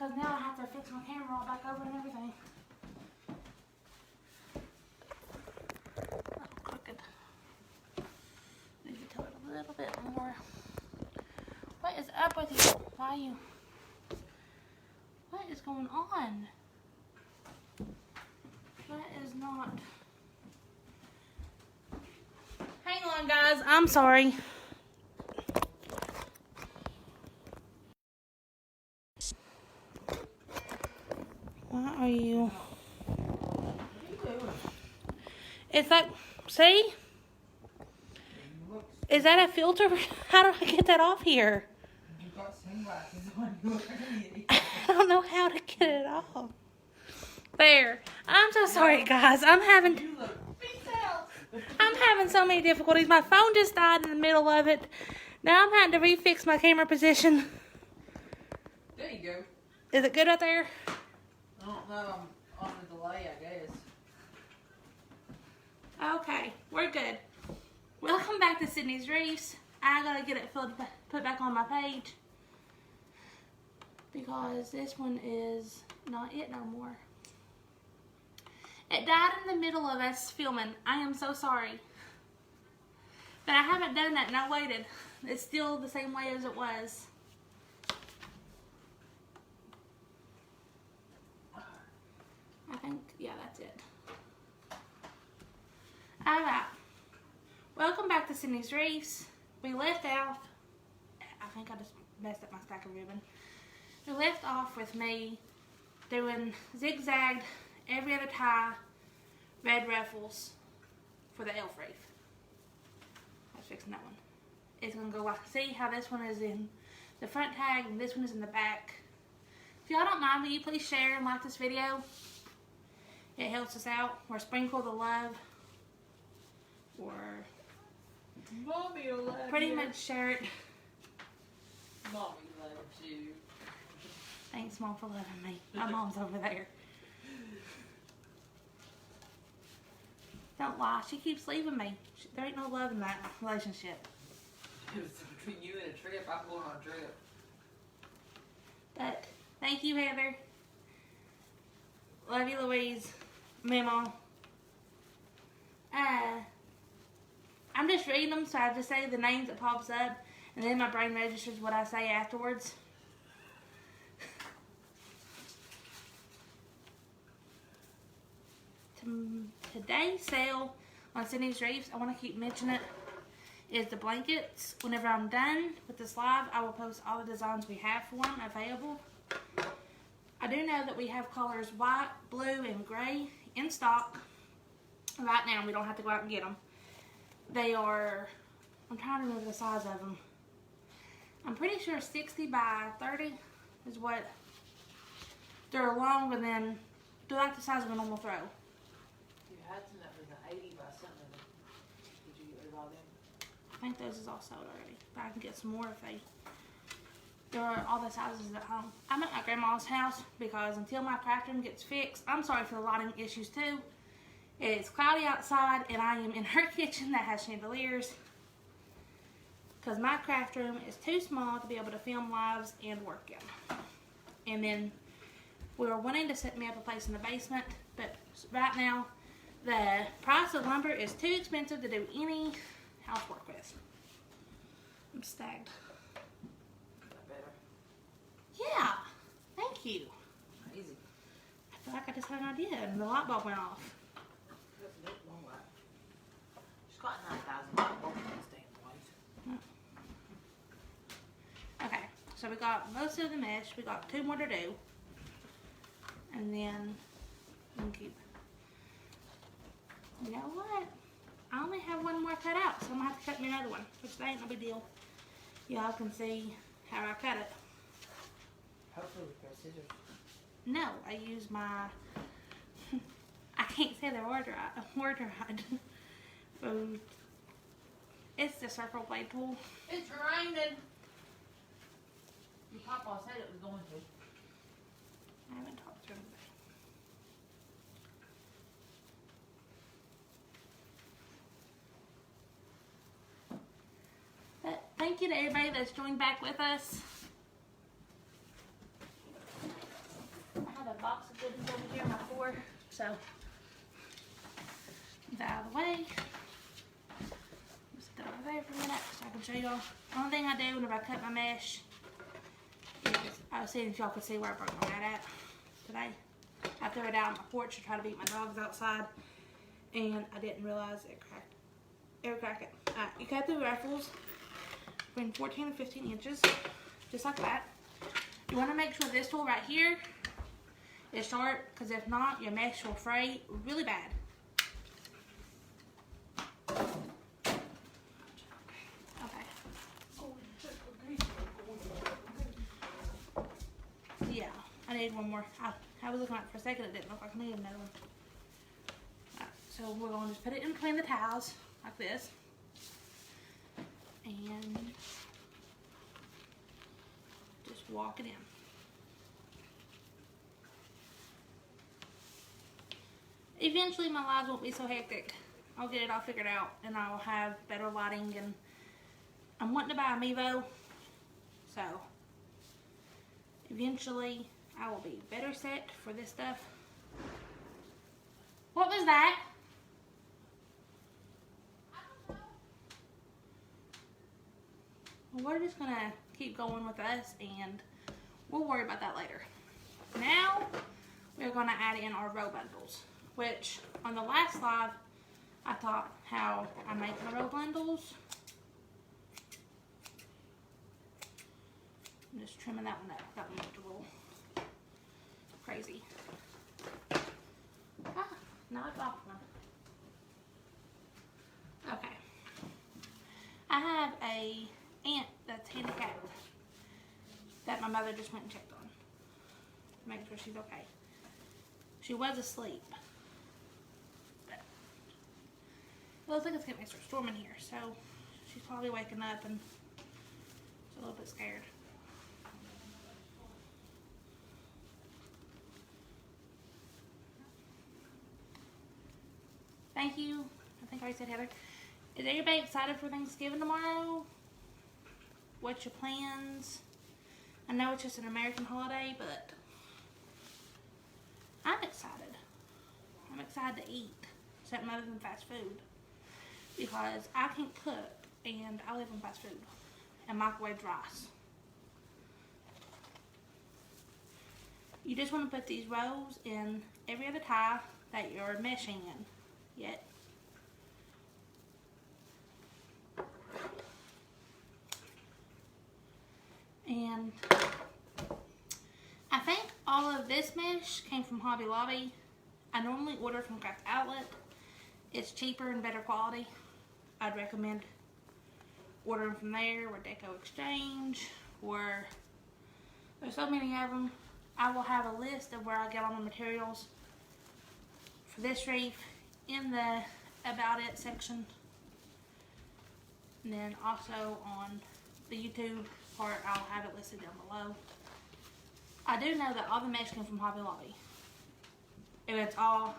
because now I have to fix my camera all back over and everything. Oh, crooked. Need to tilt it a little bit more. What is up with you? Why are you? What is going on? That is not. Hang on, guys. I'm sorry. Why are you? It's like, see? Is that a filter? How do I get that off here? You got sunglasses on. I don't know how to get it off. There. I'm so sorry, guys. I'm having so many difficulties. My phone just died in the middle of it. Now I'm having to refix my camera position. There you go. Is it good out there? I don't know. I'm on the delay, I guess. Okay, we're good. Welcome back to Sydney's Wreaths. I gotta get it put back on my page because this one is not it no more. It died in the middle of us filming. I am so sorry. But I haven't done that and I waited. It's still the same way as it was. I think, yeah, that's it. Alright. Welcome back to Sydney's Wreaths. We left off, I think I just messed up my stack of ribbon. We left off with me doing zigzagged every other tie red ruffles for the elf wreath. I was fixing that one. It's going to go like, see how this one is in the front tag and this one is in the back. If y'all don't mind, will you please share and like this video? It helps us out. Or sprinkle the love. Or Mommy will love pretty you. much share it. Mommy loves you. Thanks, Mom, for loving me. My mom's over there. Don't lie. She keeps leaving me. There ain't no love in that relationship. It's between you and a trip. I'm going on a trip. But thank you, Heather. Love you, Louise. Memo. I'm just reading them, so I just say the names that pops up, and then my brain registers what I say afterwards. Today's sale on Sydney's Wreaths, I want to keep mentioning it, is the blankets. Whenever I'm done with this live, I will post all the designs we have for them available. I do know that we have colors white, blue, and gray in stock right now. We don't have to go out and get them. They are, I'm trying to remember the size of them. I'm pretty sure 60 by 30 is what, they're longer than, they're like the size of a normal throw. You had some that was an 80 by something. Did you get rid of all them? I think those is all sold already, but I can get some more if there are all the sizes at home. I'm at my grandma's house because until my craft room gets fixed, I'm sorry for the lighting issues too. It's cloudy outside and I am in her kitchen that has chandeliers because my craft room is too small to be able to film lives and work in. And then we were wanting to set me up a place in the basement, but right now the price of lumber is too expensive to do any housework with. I'm stacked. Yeah, thank you. Crazy. I feel like I just had an idea and the light bulb went off. She's got 9,000 light bulbs in this damn place. Okay, so we got most of the mesh. We got 2 more to do. And then we can keep. You know what? I only have 1 more cut out, so I'm gonna have to cut me another one, which ain't no big deal. Y'all can see how I cut it. Hopefully with those scissors. No, I use my, I can't say the word right. It's the circle blade tool. It's raining. Your papa said it was going to. I haven't talked to him. But thank you to everybody that's joined back with us. ribbons over here, my 4. So, get that out of the way. Set that over there for a minute so I can show y'all. The only thing I do whenever I cut my mesh is, I was seeing if y'all could see where I broke my mat at today. I threw it out on my porch to try to beat my dogs outside, and I didn't realize it cracked. It would crack it. You cut the ruffles between 14 and 15 inches, just like that. You want to make sure this tool right here is sharp, because if not, your mesh will fray really bad. Okay. Yeah, I need one more. I was looking at it for a second, it didn't look like I needed another one. Alright, so we're going to just put it in between the tiles, like this. And just walk it in. Eventually my lives won't be so hectic. I'll get it all figured out and I'll have better lighting, and I'm wanting to buy a Mevo, so eventually I will be better set for this stuff. What was that? Well, we're just gonna keep going with us and we'll worry about that later. Now we're gonna add in our row bundles, which on the last live I taught how I make my row bundles. I'm just trimming that one up. That one looked a little crazy. Ah, now it's off one. Okay. I have a aunt that's handicapped that my mother just went and checked on, making sure she's okay. She was asleep. But it looks like it's getting extra storm in here, so she's probably waking up and she's a little bit scared. Thank you. I think I already said Heather. Is everybody excited for Thanksgiving tomorrow? What's your plans? I know it's just an American holiday, but I'm excited. I'm excited to eat something other than fast food, because I can't cook and I live on fast food and microwave rice. You just want to put these rows in every other tie that you're meshing in. Yet. And I think all of this mesh came from Hobby Lobby. I normally order from Craft Outlet. It's cheaper and better quality. I'd recommend ordering from there, or Deco Exchange, or there's so many of them. I will have a list of where I get all my materials for this wreath in the About It section, and then also on the YouTube part I'll have it listed down below. I do know that all the mesh came from Hobby Lobby, and it's all,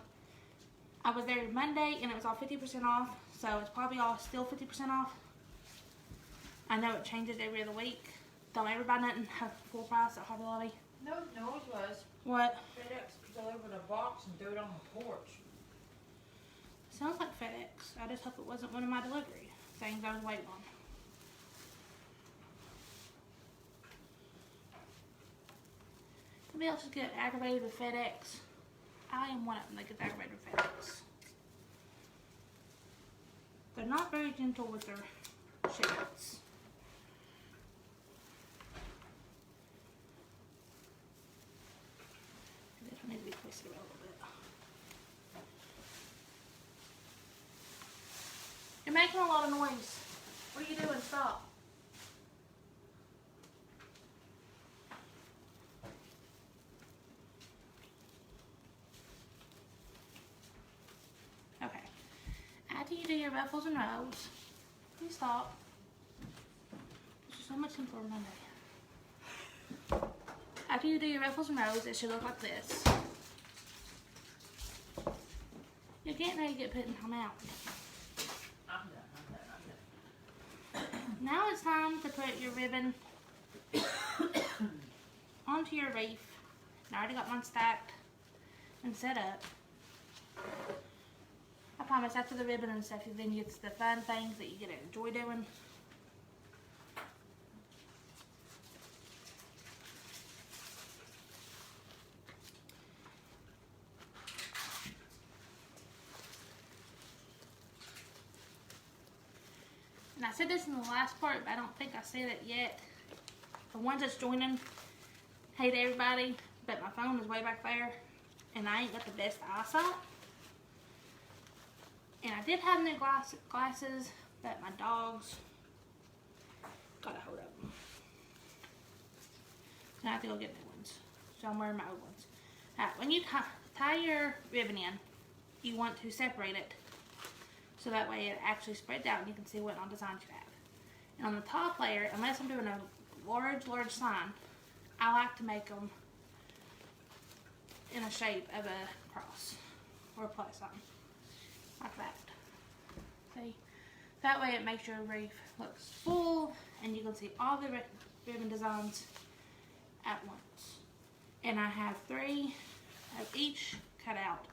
I was there Monday and it was all 50% off, so it's probably all still 50% off. I know it changes every other week. Don't ever buy nothing at full price at Hobby Lobby. No, no, it was. What? FedEx delivered a box and threw it on the porch. Sounds like FedEx. I just hope it wasn't one of my delivery things I was waiting on. Somebody else is getting aggravated with FedEx. I am one of them that gets aggravated with FedEx. They're not very gentle with their shipments. This one needs to be twisted a little bit. You're making a lot of noise. What are you doing? Stop. Okay. After you do your ruffles and rows, please stop. This is so much simpler than Monday. After you do your ruffles and rows, it should look like this. You're getting ready to get put in time out. I'm done. Now it's time to put your ribbon onto your wreath. I already got mine stacked. and set up. I promise after the ribbon and stuff, then it's the fun things that you get to enjoy doing. And I said this in the last part, but I don't think I said it yet. The ones that's joining, hey to everybody, but my phone is way back there, and I ain't got the best eyesight. And I did have new glasses, but my dogs got a hold of them. So I have to go get new ones. So I'm wearing my old ones. Alright, when you tie your ribbon in, you want to separate it so that way it actually spreads out and you can see what all designs you have. And on the top layer, unless I'm doing a large sign, I like to make them in a shape of a cross or a plus sign, like that. See, that way it makes your wreath looks full and you can see all the ribbon designs at once. And I have 3 of each cut out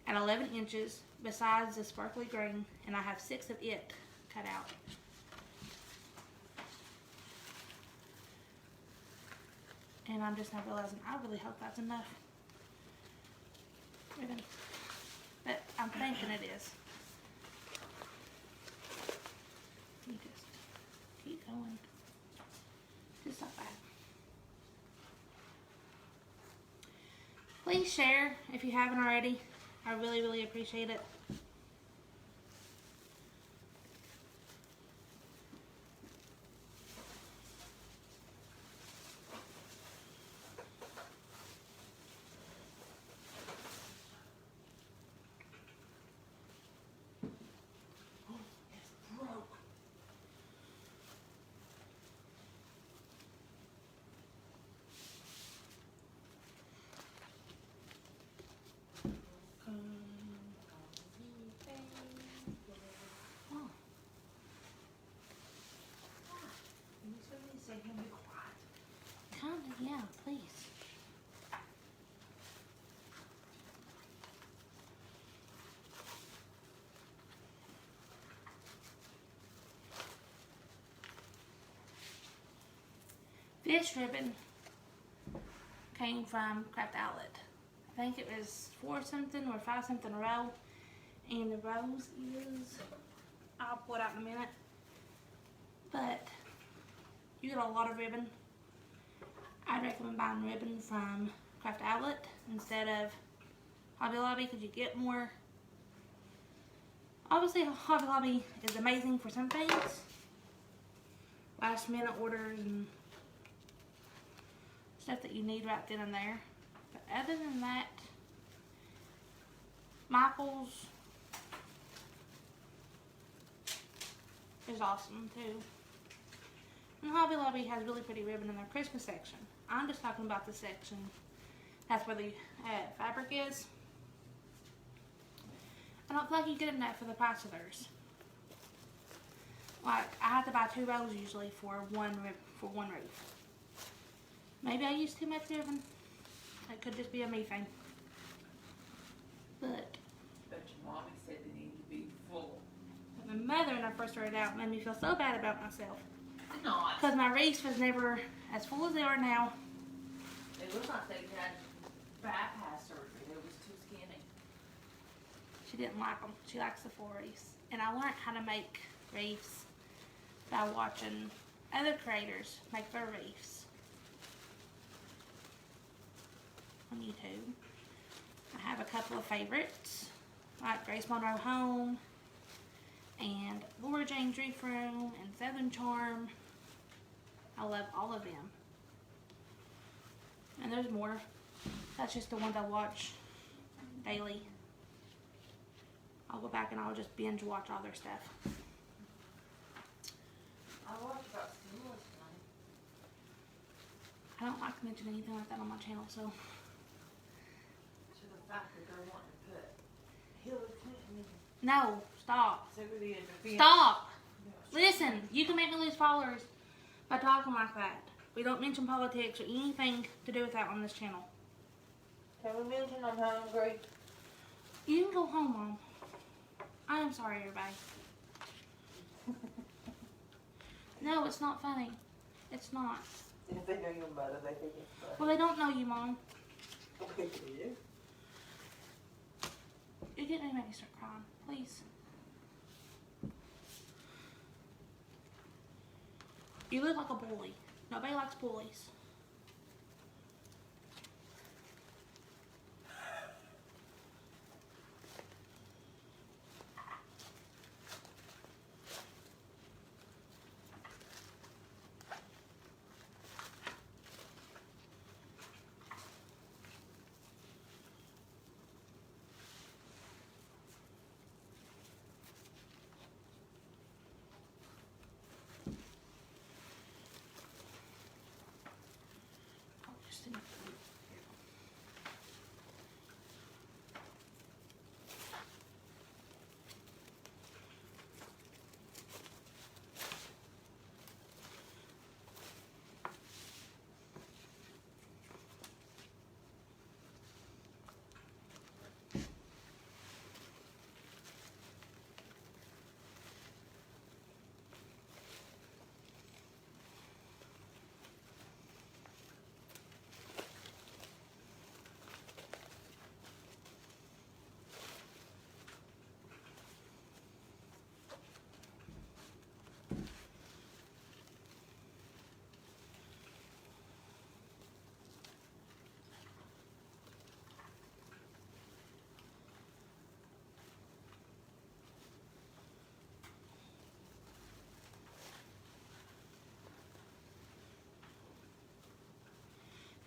at 11 inches besides the sparkly green, and I have 6 of it cut out. And I'm just now realizing I really hope that's enough ribbon, but I'm thinking it is. You just keep going. Just not bad. Please share if you haven't already. I really, really appreciate it. Yeah, please. This ribbon came from Craft Outlet. I think it was 4 something or 5 something a row. And the rose is, I'll pull it out in a minute. But you get a lot of ribbon. I'd recommend buying ribbon from Craft Outlet instead of Hobby Lobby because you get more. Obviously, Hobby Lobby is amazing for some things. Last minute orders and stuff that you need right then and there. But other than that, Michael's is awesome too. And Hobby Lobby has really pretty ribbon in their Christmas section. I'm just talking about the section that's where the fabric is. I don't feel like you get enough for the price of theirs. Like, I have to buy 2 rows usually for one wreath. Maybe I use too much ribbon. That could just be a me thing. But your mommy said they need to be full. my mother, when I first started out, made me feel so bad about myself. Not. Because my wreaths was never as full as they are now. It looked like they had bypass surgery. It was too skinny. She didn't like them. She likes the full wreaths. And I learned how to make wreaths by watching other creators make their wreaths on YouTube. I have a couple of favorites, like Grace Monroe Home, and Laura Jane's Reef Room, and Southern Charm. I love all of them. And there's more. That's just the ones I watch daily. I'll go back and I'll just binge watch all their stuff. I watched about stimulus tonight. I don't like to mention anything like that on my channel, so. To the fact that they're wanting to put Hillary Clinton in No, stop. Secretary of Defense. Stop. Listen, you can make me lose followers by talking like that. We don't mention politics or anything to do with that on this channel. Can we mention I'm hungry? You can go home, Mom. I am sorry, everybody. No, it's not funny. It's not. If they know your mother, they think it's funny. Well, they don't know you, Mom. Okay, do you? You're getting ready to make me start crying. Please. You look like a bully. Nobody likes bullies. Oh, just enough.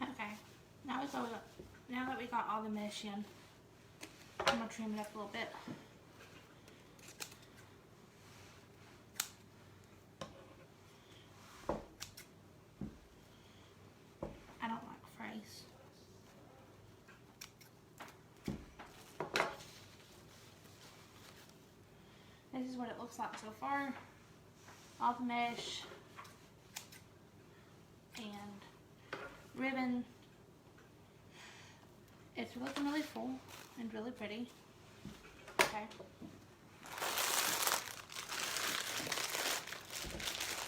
Okay, now that we got all the mesh in, I'm gonna trim it up a little bit. I don't like frays. This is what it looks like so far. All the mesh and ribbon. It's looking really full and really pretty. Okay.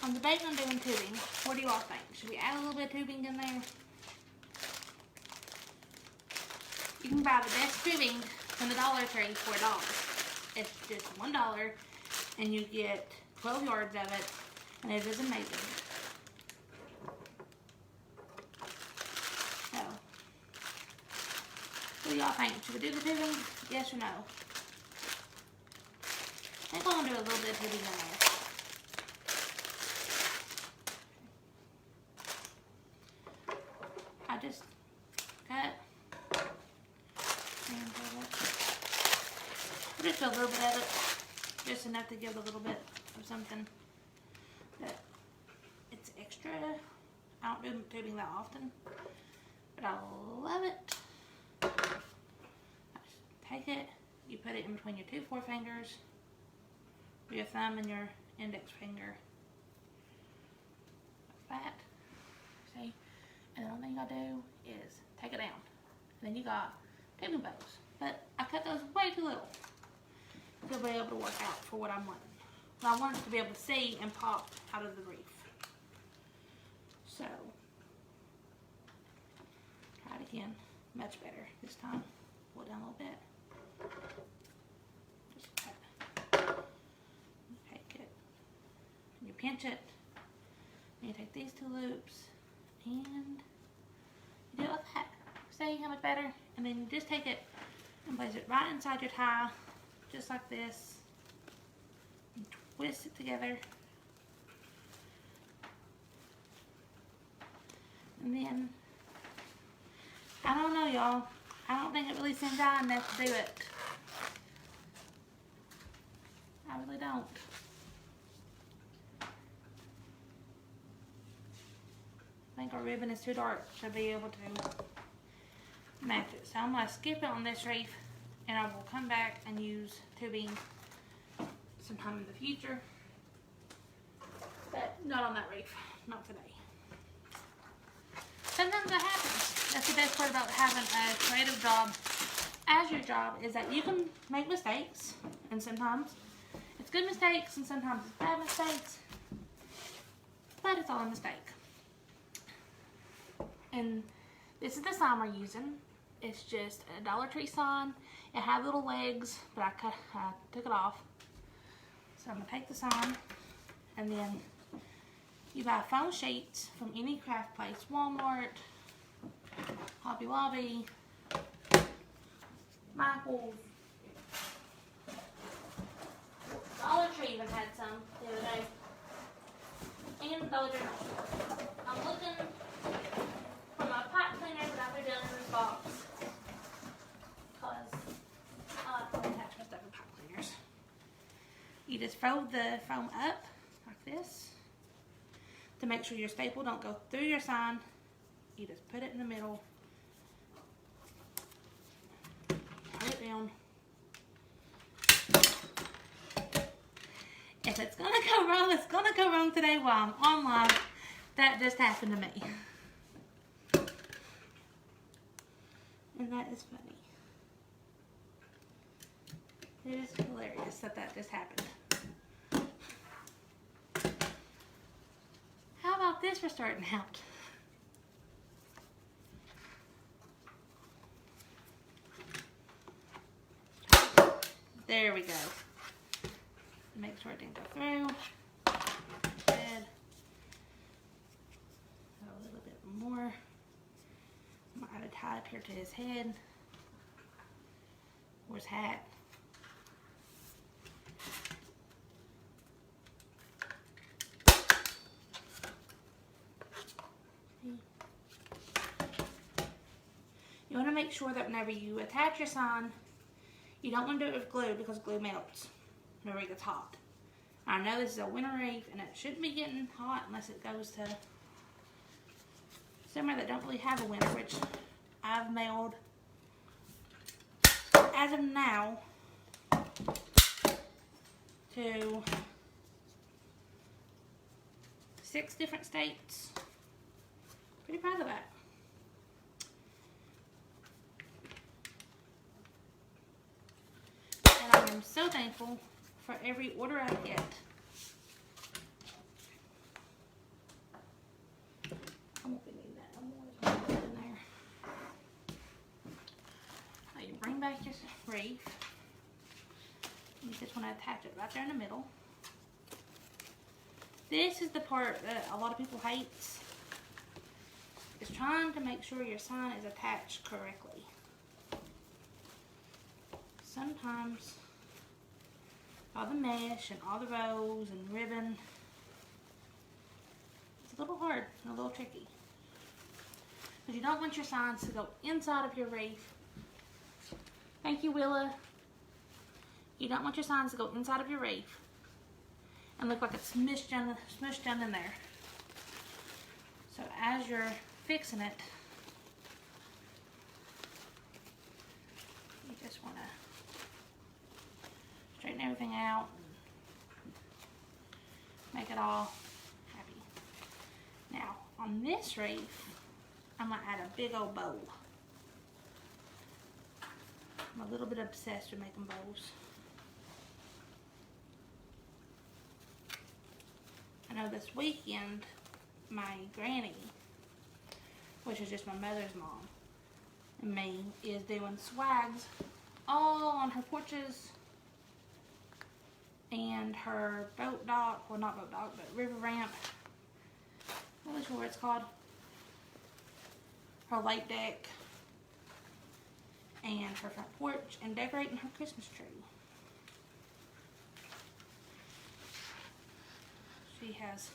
I'm debating on doing tubing. What do you all think? Should we add a little bit of tubing in there? You can buy the best tubing from the Dollar Tree for $1. It's just $1 and you get 12 yards of it and it is amazing. So, what do y'all think? Should we do the tubing? Yes or no? I think I'm going to do a little bit of tubing in there. I just cut and just a little bit of it, just enough to give a little bit of something that it's extra. I don't do tubing that often, but I love it. I just take it, you put it in between your two forefingers, your thumb and your index finger, like that. See? And the only thing you gotta do is take it down. And then you got tubing bows. But I cut those way too little to be able to work out for what I'm wanting. But I want it to be able to see and pop out of the wreath. So, try it again. Much better this time. Pull it down a little bit. Just cut. Take it. And you pinch it. And you take these two loops. And you do it like that. See how much better? And then you just take it and place it right inside your tie, just like this. And twist it together. And then, I don't know, y'all. I don't think it really seems dry enough to do it. I really don't. I think our ribbon is too dark to be able to match it. So I'm going to skip it on this wreath and I will come back and use tubing sometime in the future. But not on that wreath. Not today. Sometimes that happens. That's the best part about having a creative job as your job is that you can make mistakes, and sometimes it's good mistakes and sometimes it's bad mistakes, but it's all a mistake. And this is the sign we're using. It's just a Dollar Tree sign. It had little legs, but I took it off. So I'm gonna take the sign, and then you buy foam sheets from any craft place, Walmart, Hobby Lobby, Michael's. Dollar Tree even had some the other day. And Dollar General. I'm looking for my pipe cleaner that I put down in this box. Because I like to attach my stuff in pipe cleaners. You just fold the foam up like this to make sure your staple don't go through your sign. You just put it in the middle. Put it down. If it's gonna go wrong, it's gonna go wrong today while I'm on live. That just happened to me. And that is funny. It is hilarious that that just happened. How about this for starting out? There we go. Make sure it didn't go through. Good. A little bit more. I'm gonna add a tie up here to his head or his hat. You want to make sure that whenever you attach your sign, you don't want to do it with glue because glue melts whenever it gets hot. I know this is a winter wreath and it shouldn't be getting hot unless it goes to somewhere that don't really have a winter, which I've mailed as of now to 6 different states. Pretty proud of that. And I am so thankful for every order I get. I won't be needing that no more. There's one in there. Now you bring back your wreath. You just want to attach it right there in the middle. This is the part that a lot of people hate. Is trying to make sure your sign is attached correctly. Sometimes all the mesh and all the rows and ribbon, it's a little hard and a little tricky. Because you don't want your signs to go inside of your wreath. Thank you, Willa. You don't want your signs to go inside of your wreath and look like it's smushed down in there. So as you're fixing it, you just want to straighten everything out and make it all happy. Now, on this wreath, I'm going to add a big old bow. I'm a little bit obsessed with making bows. I know this weekend, my granny, which is just my mother's mom, and me, is doing swags all on her porches and her boat dock, well not boat dock, but river ramp, I'm not really sure what it's called, her lake deck, and her front porch, and decorating her Christmas tree. She has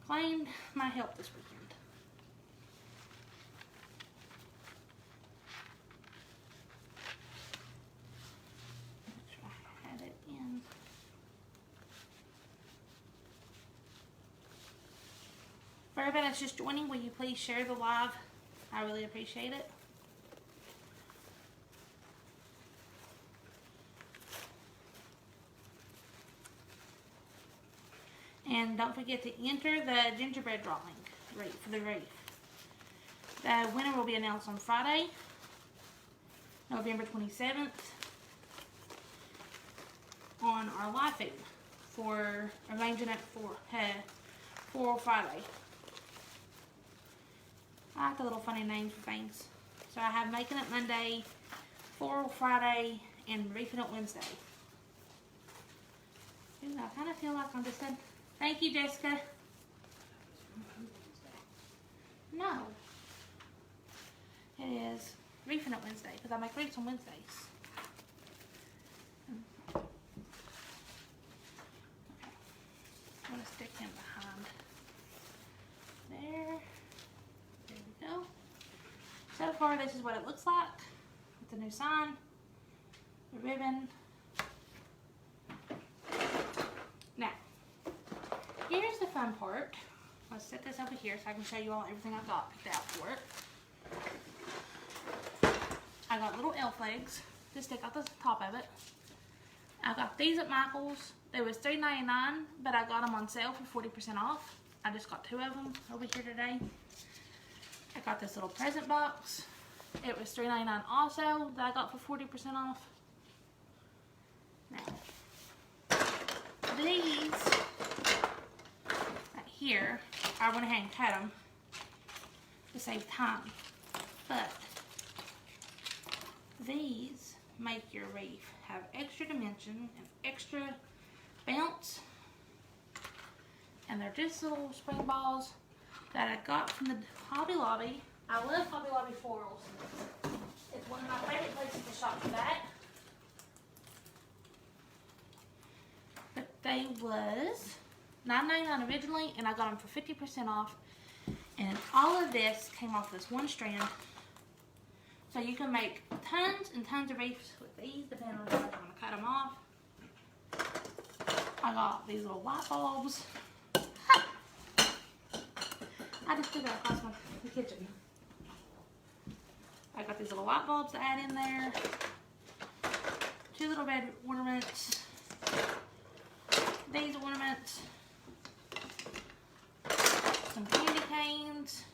claimed my help this weekend. Make sure I had it in. For everybody that's just joining, will you please share the live? I really appreciate it. And don't forget to enter the gingerbread drawing for the wreath. The winner will be announced on Friday, November 27th, on our live feed for arranging it for Friday. I like the little funny names for things. So I have Making It Monday, for Friday, and Reefing It Wednesday. Ooh, I kind of feel like I'm just saying, thank you, Jessica. No. It is Reefing It Wednesday, because I make wreaths on Wednesdays. Okay. I'm going to stick him behind there. There we go. So far, this is what it looks like with the new sign, the ribbon. Now, here's the fun part. Let's set this over here so I can show you all everything I've got picked out for it. I got little elf legs to stick out the top of it. I got these at Michael's. They was $3.99, but I got them on sale for 40% off. I just got 2 of them over here today. I got this little present box. It was $3.99 also that I got for 40% off. Now, these right here, I went ahead and cut them to save time. But these make your wreath have extra dimension and extra bounce. And they're just little spring balls that I got from the Hobby Lobby. I love Hobby Lobby florals. It's one of my favorite places to shop for that. But they was $9.99 originally, and I got them for 50% off. And all of this came off this one strand. So you can make tons and tons of wreaths with these, depending on how you want to cut them off. I got these little light bulbs. I just threw that across the kitchen. I got these little light bulbs to add in there. 2 little red ornaments. These ornaments. Some candy canes.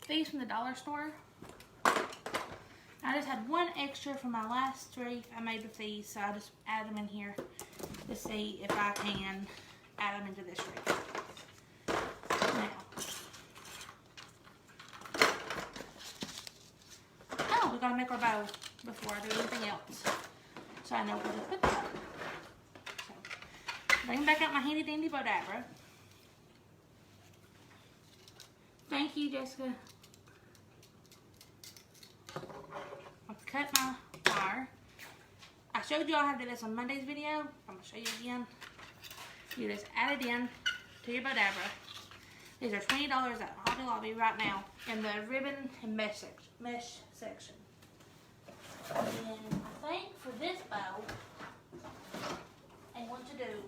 These from the dollar store. I just had one extra from my last wreath I made with these, so I just add them in here to see if I can add them into this wreath. Now, oh, we gotta make our bow before I do anything else, so I know where to put that. So, bring back out my handy dandy Bodabra. Thank you, Jessica. I've cut my wire. I showed you all how to do this on Monday's video. I'm gonna show you again. You just add it in to your Bodabra. These are $20 at Hobby Lobby right now in the ribbon and mesh section. And I think for this bow, I want to do